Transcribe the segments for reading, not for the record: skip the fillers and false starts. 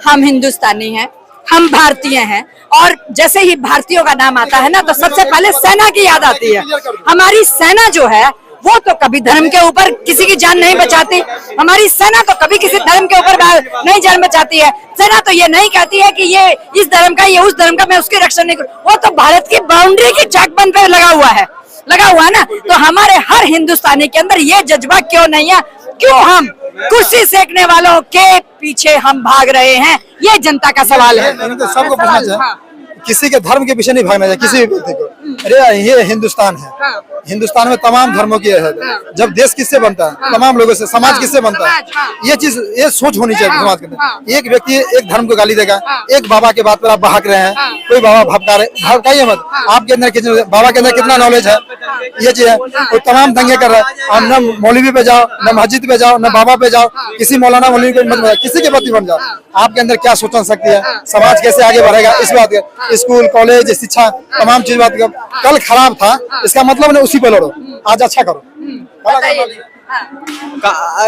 हम हिंदुस्तानी हैं, हम भारतीय हैं, और जैसे ही भारतीयों का नाम आता है ना तो सबसे पहले सेना की याद आती है। हमारी सेना जो है वो तो कभी धर्म के ऊपर किसी की जान नहीं बचाती, हमारी सेना तो कभी किसी धर्म के ऊपर नहीं जान बचाती है। सेना तो ये नहीं कहती है कि ये इस धर्म का, ये उस धर्म का, मैं उसकी रक्षा नहीं करूं। वो तो भारत की बाउंड्री की चेकबंद पे लगा हुआ है ना। तो हमारे हर हिंदुस्तानी के अंदर ये जज्बा क्यों नहीं है? क्यों हम कुर्सी सेकने वालों के पीछे हम भाग रहे हैं? ये जनता का सवाल है। सबको पूछना चाहिए, किसी के धर्म के पीछे नहीं भागना चाहिए किसी भी व्यक्ति को। अरे ये हिंदुस्तान है, हिंदुस्तान में तमाम धर्मों की है। जब देश किससे बनता है? तमाम लोगों से। समाज किससे बनता है? ये चीज, ये सोच होनी चाहिए समाज के अंदर। एक व्यक्ति एक धर्म को गाली देगा, एक बाबा के बात पर आप बहक रहे हैं, कोई बाबा भड़काइए मत। आपके अंदर कितने, बाबा के अंदर कितना नॉलेज है, ये चीज है। कोई तमाम दंगे कर रहा है, और न मौलवी पे जाओ, न मस्जिद पे जाओ, न बाबा पे जाओ, किसी मौलाना मौलवी को मत बताओ, किसी के प्रति बन जाओ। आपके अंदर क्या सोचना सकती है, समाज कैसे आगे बढ़ेगा, इस बात के स्कूल कॉलेज शिक्षा तमाम चीज बात। कल खराब था इसका मतलब नहीं उसी पे लड़ो, आज अच्छा करो।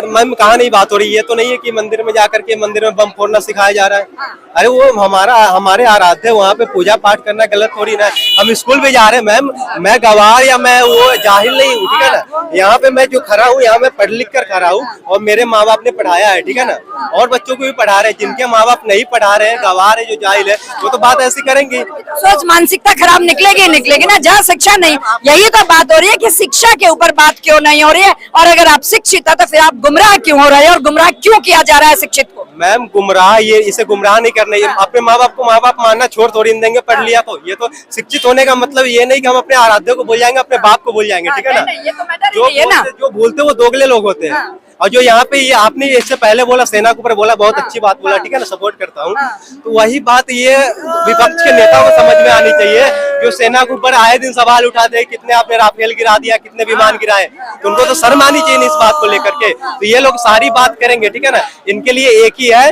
मैम कहाँ नहीं बात हो रही है, तो नहीं है कि मंदिर में जाकर के मंदिर में बम फोड़ना सिखाया जा रहा है। अरे वो हमारे आराध्य, वहाँ पे पूजा पाठ करना गलत हो रही ना। हम स्कूल में जा रहे हैं मैम, मैं गवार या मैं वो जाहिल नहीं हूँ, ठीक है ना। यहाँ पे मैं जो खड़ा हूँ, यहाँ मैं पढ़ लिख कर खड़ा हूँ, और मेरे माँ बाप ने पढ़ाया है, ठीक है ना, और बच्चों को भी पढ़ा रहे हैं। जिनके माँ बाप नहीं पढ़ा रहे हैं, गवार है, जो जाहिल है, वो तो बात ऐसी करेंगे। सोच मानसिकता खराब निकलेगी ना, जहाँ शिक्षा नहीं। यही तो बात हो रही है कि शिक्षा के ऊपर बात क्यों नहीं हो रही है। और अगर आप शिक्षित है तो फिर आप गुमराह क्यों हो रहे हैं, और गुमराह क्यों किया जा रहा है शिक्षित को? मैम गुमराह, ये इसे गुमराह नहीं करना है। अपने माँ बाप को माँ बाप मानना छोड़ थोड़ी देंगे पढ़ लिया तो। ये तो शिक्षित होने का मतलब ये नहीं कि हम अपने आराध्य को भूल जाएंगे, अपने बाप को भूल जाएंगे, ठीक है ना। जो भूलते वो दोगले लोग होते हैं। और जो यहाँ पे ये आपने इससे पहले बोला, सेना के ऊपर बोला, बहुत अच्छी बात बोला, ठीक है ना, सपोर्ट करता हूँ। तो वही बात ये विपक्ष के नेताओं को समझ में आनी चाहिए, जो सेना के ऊपर आए दिन सवाल उठाते हैं, कितने आपने राफेल गिरा दिया, कितने विमान गिराए, तो उनको तो शर्म आनी चाहिए इस बात को लेकर के। तो ये लोग सारी बात करेंगे, ठीक है ना। इनके लिए एक ही है,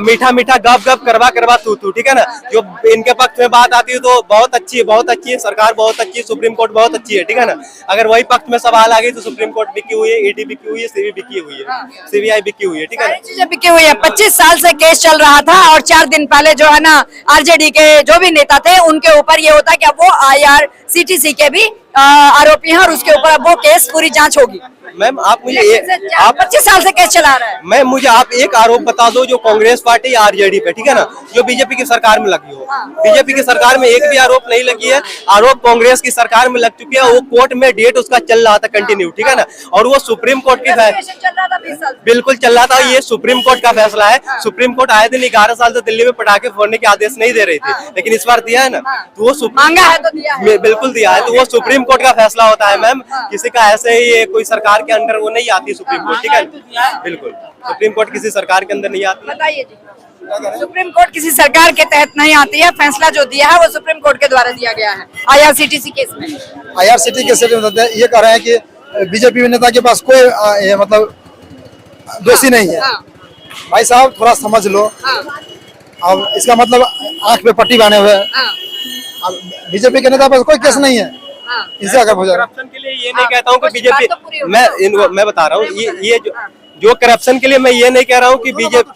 मीठा मीठा गप गप करवा करवा तू तू, ठीक है ना। जो इनके पक्ष में बात आती है तो बहुत अच्छी है, सरकार बहुत अच्छी है, सुप्रीम कोर्ट बहुत अच्छी है, ठीक है ना। अगर वही पक्ष में सवाल आ गई तो सुप्रीम कोर्ट बिकी हुई है, ईडी बिकी हुई है, सीबीआई बिकी हुई है, ठीक है ना। चीजें बिकी हुई है। 25 साल से केस चल रहा था, और 4 दिन पहले जो है ना आरजेडी के जो भी नेता थे उनके ऊपर ये होता है कि अब वो IRCTC के भी आरोपी हैं, और उसके ऊपर अब वो केस पूरी जांच होगी। मैम आप मुझे 25 साल से केस चला रहा है। मैम मुझे आप एक आरोप बता दो, जो कांग्रेस पार्टी आरजेडी पे, ठीक है ना, जो बीजेपी की सरकार में लगी हो। बीजेपी की सरकार में एक भी आरोप नहीं लगी है। आरोप कांग्रेस की सरकार में लग चुकी है। वो कोर्ट में डेट उसका चल रहा था कंटिन्यू, ठीक है ना, और वो सुप्रीम कोर्ट की बिल्कुल चल रहा था। ये सुप्रीम कोर्ट का फैसला है। सुप्रीम कोर्ट आए दिन 11 साल से दिल्ली में पटाखे फोड़ने के आदेश नहीं दे रही थी, लेकिन इस बार दिया है ना, तो वो मांगा है तो दिया है। बिल्कुल दिया है। तो वो सुप्रीम कोर्ट का फैसला होता है मैम, किसी का ऐसे ही कोई सरकार के अंडर वो नहीं आती सुप्रीम कोर्ट, ठीक है। बिल्कुल सुप्रीम कोर्ट किसी सरकार के अंदर नहीं आती। बताइए जी, सुप्रीम कोर्ट किसी सरकार के तहत नहीं आती है। फैसला जो दिया है वो सुप्रीम कोर्ट के द्वारा दिया गया है IRCTC केस में। IRCTC केस में ये कह रहे हैं कि बीजेपी नेता के पास कोई मतलब दोषी नहीं है। भाई साहब थोड़ा समझ लो। अब इसका मतलब आंख पे पट्टी बांधे हुए। अब बीजेपी के नेता पास कोई केस नहीं है। इसे अगर हो जाए, करप्शन के लिए ये नहीं कहता हूँ कि बीजेपी, मैं बता रहा हूँ, ये जो करप्शन के लिए मैं ये नहीं कह रहा हूँ कि बीजेपी,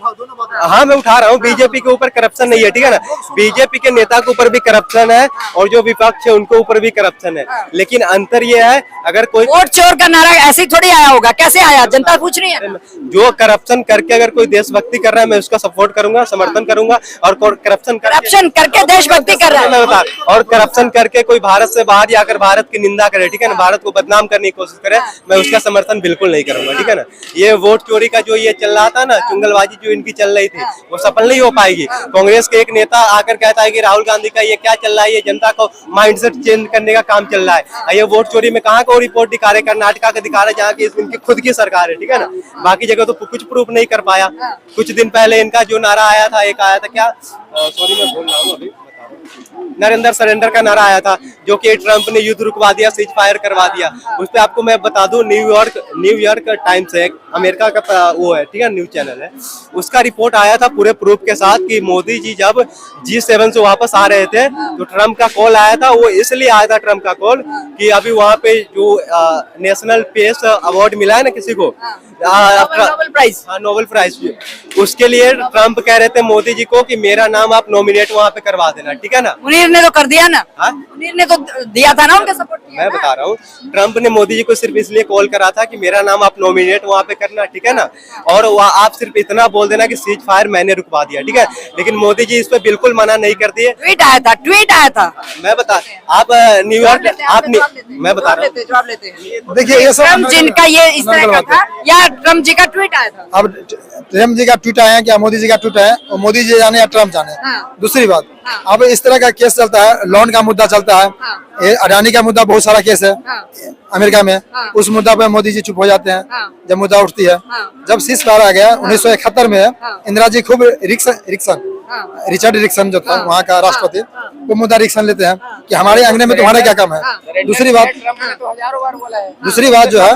हाँ मैं उठा रहा हूँ, बीजेपी के ऊपर करप्शन नहीं है, ठीक है ना। बीजेपी के नेता के ऊपर भी करप्शन है, और जो विपक्ष है उनके ऊपर भी करप्शन है। लेकिन अंतर ये है, अगर कोई वोट चोर का नारा ऐसे ही थोड़ी आया होगा, कैसे आया? जनता पूछ रही है। जो करप्शन करके अगर कोई देशभक्ति कर रहा है, मैं उसका सपोर्ट करूंगा, समर्थन करूंगा। और करप्शन करके देशभक्ति कर रहा है, मैं बता, और करप्शन करके कोई भारत से बाहर जाकर भारत की निंदा करे, ठीक है ना, भारत को बदनाम करने की कोशिश करे, मैं उसका समर्थन बिल्कुल नहीं करूंगा, ठीक है ना। ये वोट चोरी का जो ये चल रहा था ना, चुंगलबाजी जो इनकी चल रही थी, वो सफल नहीं हो पाएगी। कांग्रेस के एक नेता आकर कहता है कि राहुल गांधी का ये क्या चल रहा है, ये जनता को माइंडसेट चेंज करने का काम चल रहा है। ये वोट चोरी में कहाँ को रिपोर्ट दिखा रहे, कर्नाटका का दिखा रहे, जहाँ की इनकी खुद की सरकार है, ठीक है ना। बाकी जगह तो कुछ प्रूफ नहीं कर पाया। कुछ दिन पहले इनका जो नारा आया था, एक आया था क्या, सॉरी मैं भूल रहा हूँ अभी, नरेंद्र सरेंडर का नारा आया था, जो कि ट्रम्प ने युद्ध रुकवा दिया, सीज फायर करवा दिया। उस पे आपको मैं बता दूं, न्यूयॉर्क टाइम्स है, अमेरिका का वो है, ठीक है, न्यूज चैनल है, उसका रिपोर्ट आया था पूरे प्रूफ के साथ कि मोदी जी जब G7 से वापस आ रहे थे तो ट्रम्प का कॉल आया था। वो इसलिए आया था ट्रम्प का कॉल कि अभी वहाँ पे जो नेशनल पीस अवार्ड मिला है ना किसी को, नोबेल प्राइज, उसके लिए ट्रम्प कह रहे थे मोदी जी को कि मेरा नाम आप नॉमिनेट वहाँ पे करवा देना, ठीक है ना। मुनीर ने तो कर दिया ना, मुनीर ने तो दिया था ना, उनका सपोर्ट किया। मैं बता रहा हूँ, ट्रम्प ने मोदी जी को सिर्फ इसलिए कॉल करा था कि मेरा नाम आप नॉमिनेट वहाँ पे करना, ठीक है ना, और आप सिर्फ इतना बोल देना कि सीज फायर मैंने रुकवा दिया, ठीक है। लेकिन मोदी जी इस पे बिल्कुल मना नहीं कर दिए। ट्वीट आया था। मैं बता, आप न्यूयॉर्क, मैं बता रहा हूँ, जवाब लेते हैं। देखिए ये सब ट्रम्प जिनका ये इस तरह का था या ट्रम्प जी का ट्वीट आया था? अब ट्रम्प जी का ट्वीट आया क्या मोदी जी का ट्वीट आया, और मोदी जी जाने या ट्रम्प जाने। दूसरी बात, अब इस तरह का केस चलता है, लोन का मुद्दा चलता है, ये अडानी का मुद्दा, बहुत सारा केस है अमेरिका में, उस मुद्दा पे मोदी जी चुप हो जाते हैं जब मुद्दा उठती है। जब सीज फायर आ गया 1971 में, इंदिरा जी खूब रिचर्ड निक्सन जो था वहाँ का राष्ट्रपति, वो मुद्दा रिक्शन लेते हैं कि हमारे अंगने में तुम्हारा क्या काम है। दूसरी बात जो है,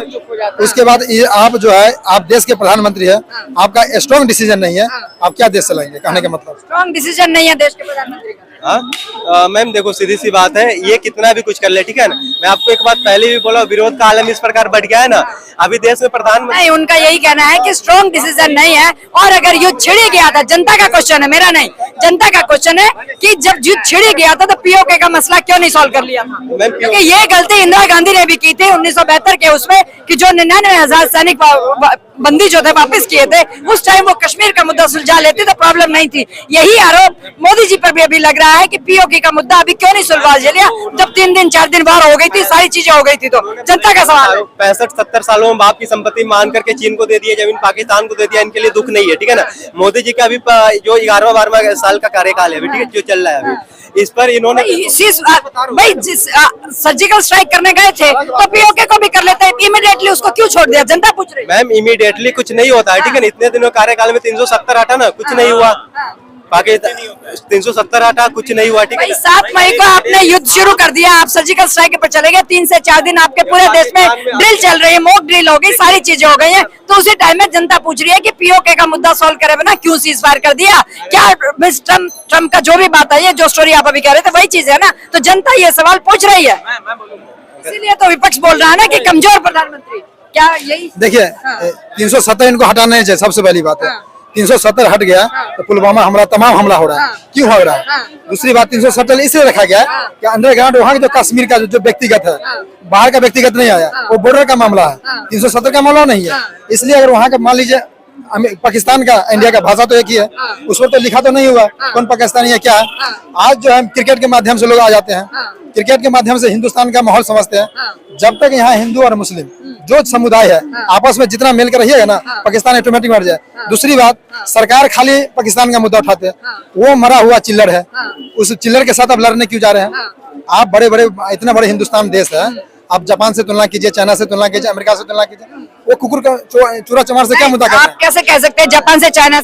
उसके बाद ये आप जो है, आप देश के प्रधानमंत्री है, आपका स्ट्रॉन्ग डिसीजन नहीं है, आप क्या देश चलाएंगे, कहने का मतलब स्ट्रॉन्ग डिसीजन नहीं है देश के प्रधानमंत्री का। मैम देखो सीधी सी बात है, ये कितना भी कुछ कर ले, ठीक है ना। मैं आपको एक बात पहले भी बोला, विरोध का आलम इस प्रकार बढ़ गया है ना अभी देश में। प्रधानमंत्री नहीं, उनका यही कहना है कि स्ट्रॉन्ग डिसीजन नहीं है, और अगर युद्ध छिड़ गया था, जनता का क्वेश्चन है, मेरा नहीं, जनता का क्वेश्चन है कि जब युद्ध छिड़ गया था तो पीओके का मसला क्यों नहीं सॉल्व कर लिया था। क्योंकि ये गलती इंदिरा गांधी ने भी की थी 1972 के उसमें, कि जो 99,000 सैनिक बंदी जो थे वापस किए थे, उस टाइम वो कश्मीर का मुद्दा सुलझा लेते तो प्रॉब्लम नहीं थी। यही आरोप मोदी जी पर भी अभी लग रहा है कि पीओके का मुद्दा अभी क्यों नहीं सुलझा लिया, जब 3 दिन 4 दिन बाहर हो गई थी, सारी चीजें हो गई थी। तो जनता का सवाल है। 65-70 सालों में बाप की संपत्ति मान करके चीन को दे दिया, जमीन पाकिस्तान को दे दिया, इनके लिए दुख नहीं है, ठीक है ना। मोदी जी का अभी जो 11वां साल का कार्यकाल है, ठीक है, जो चल रहा है अभी, इस पर इन्होंने भाई सर्जिकल स्ट्राइक करने गए थे तो पीओके को भी कर लेते, इमीडिएटली उसको क्यों छोड़ दिया, जनता पूछ रही है। मैम इमीडिएटली कुछ नहीं होता है, ठीक है ना। इतने दिनों कार्यकाल में 370 हटा ना, कुछ नहीं हुआ, पाकिस्तान 370 हटा, कुछ नहीं हुआ, ठीक है। 7 मई को आपने युद्ध शुरू कर दिया, आप सर्जिकल स्ट्राइक पर चले गए, 3 से 4 दिन आपके पूरे देश में ड्रिल चल रही है, मॉक ड्रिल हो गई, सारी चीजें हो गई हैं, तो उसी टाइम में जनता पूछ रही है कि पीओके का मुद्दा सॉल्व करे बिना क्यों सीज फायर कर दिया। क्या ट्रम्प का जो भी बात आई है, जो स्टोरी आप अभी कह रहे थे, वही चीज है ना, तो जनता ये सवाल पूछ रही है, इसीलिए तो विपक्ष बोल रहा है ना कि कमजोर प्रधानमंत्री। क्या यही देखिए 370 इनको हटाना नहीं चाहिए, सबसे पहली बात है। 370 हट गया तो पुलवामा हमला, तमाम हमला हो रहा है, क्यों हो रहा है। दूसरी बात 370 इसलिए रखा गया कि अंडरग्राउंड वहाँ जो कश्मीर का जो व्यक्तिगत है, बाहर का व्यक्तिगत नहीं आया, वो बॉर्डर का मामला है, 370 का मामला नहीं है। इसलिए अगर वहाँ का मान लीजिए पाकिस्तान का इंडिया का भाषा तो एक ही है, उस पर तो लिखा तो नहीं हुआ कौन पाकिस्तानी है क्या है। आज जो है क्रिकेट के माध्यम से लोग आ जाते हैं, क्रिकेट के माध्यम से हिंदुस्तान का माहौल समझते हैं। जब तक यहाँ हिंदू और मुस्लिम जो समुदाय है आपस में जितना मिलकर रहिएगा ना, पाकिस्तान ऑटोमेटिक मर जाए। दूसरी बात, सरकार खाली पाकिस्तान का मुद्दा उठाते हैं, वो मरा हुआ चिल्लर है, उस चिल्लर के साथ अब लड़ने क्यों जा रहे हैं। आप बड़े बड़े इतने बड़े हिंदुस्तान देश है, आप जापान से तुलना कीजिए, चाइना से तुलना कीजिए, अमेरिका से तुलना कीजिए, वो कुकुर का चूरा चमार से क्या मुद्दा कर रहे हैं। आप कैसे कह सकते हैं जापान से चाइना